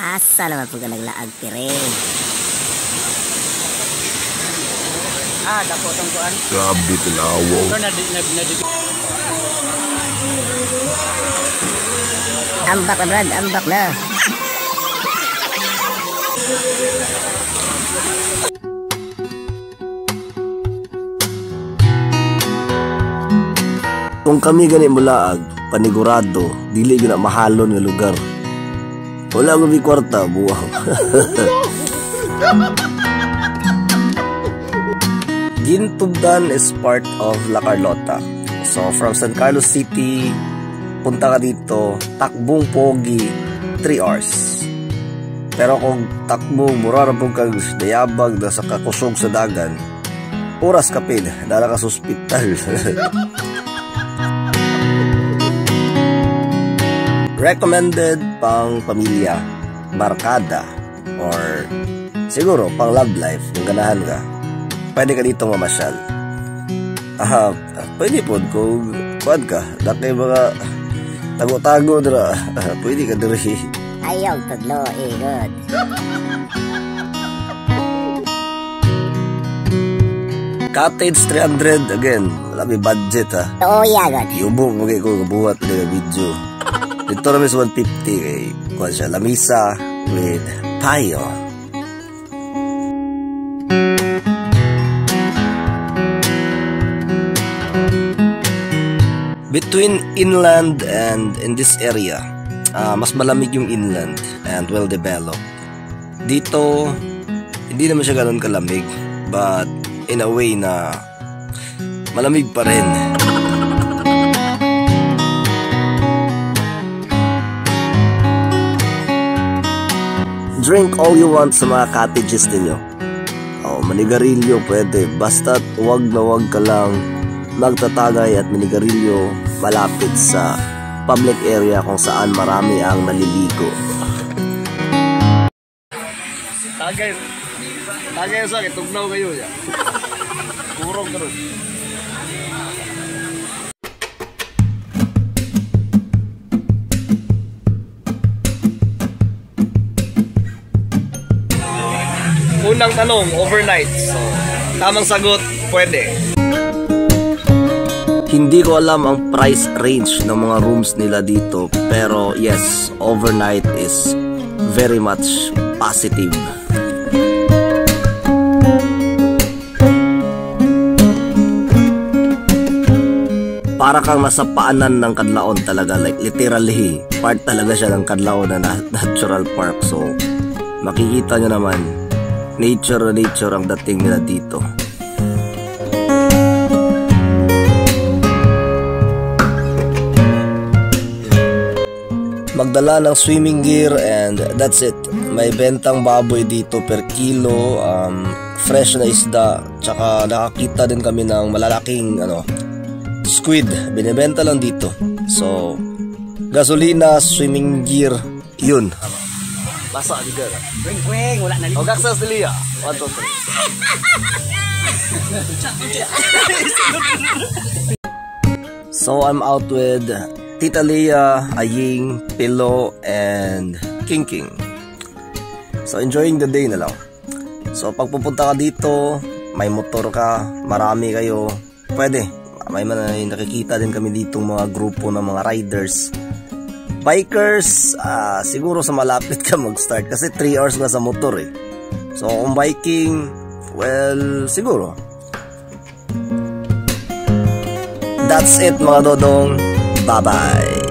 Asa naman po ka naglaag tire. Dapo tong kuan. Grabe tinawaw. Ambak na Brad, ambak na. Kung kami gani mulaag, panigurado, dili gyud na mahalon nga lugar. Wala ko mi kwarta, buwang. Gintugdan is part of La Carlota. So from San Carlos City, punta ka dito, takbong pogi, 3 hours. Pero kung takbong mura pong kag dayabag na sa kakusog sa dagan, oras ka pin, dala ka sa ospital. Recommended pang pamilya, barkada, or siguro pang love life, kung ganahan ka. Pwede ka dito mamasyal. Pwede po kung kuwan ka, daki mga tago-tago dira, pwede ka diri. Ayaw taglo, good. Cottage 300, again, wala may budget ha. Oo, yagot. Iubog mo kayo kung kabuhat na video. Dito namin sa 150 kay kuwan siya, lamisa with payo. Between inland and in this area, mas malamig yung inland and well developed. Dito, hindi naman siya ganoon kalamig, but in a way na malamig pa rin. Drink all you want sa mga cottages ninyo. Manigarilyo pwede, basta't wag na wag ka lang magtatagay at manigarilyo malapit sa public area kung saan marami ang naliligo. Tagay sa akin, tugnaw kayo ya. Kurong karon. Unang tanong, overnight. So, tamang sagot, pwede. Hindi ko alam ang price range ng mga rooms nila dito, pero yes, overnight is very much positive. Para kang nasa paanan ng Kadlaon talaga, like literally, part talaga siya ng Kadlaon na natural park. So, makikita nyo naman, nature ang dating nila dito. Magdala ng swimming gear and that's it. May bentang baboy dito per kilo, fresh na isda, tsaka nakakita din kami ng malalaking squid, binibenta lang dito. So, gasolina, swimming gear, yun. Basa di ka. Wing, wala na. O gaksas dili ya. 1, 2, 3. So I'm out with Tita Leah, Aying, Pilo, and King. So enjoying the day na lang. So pag pupunta ka dito, may motor ka, marami kayo, pwede. May nakikita din kami ditong mga grupo ng mga riders. Bikers, siguro sa malapit ka mag-start kasi 3 hours na sa motor eh. So kung biking, well, siguro. That's it mga dodong. Bye-bye.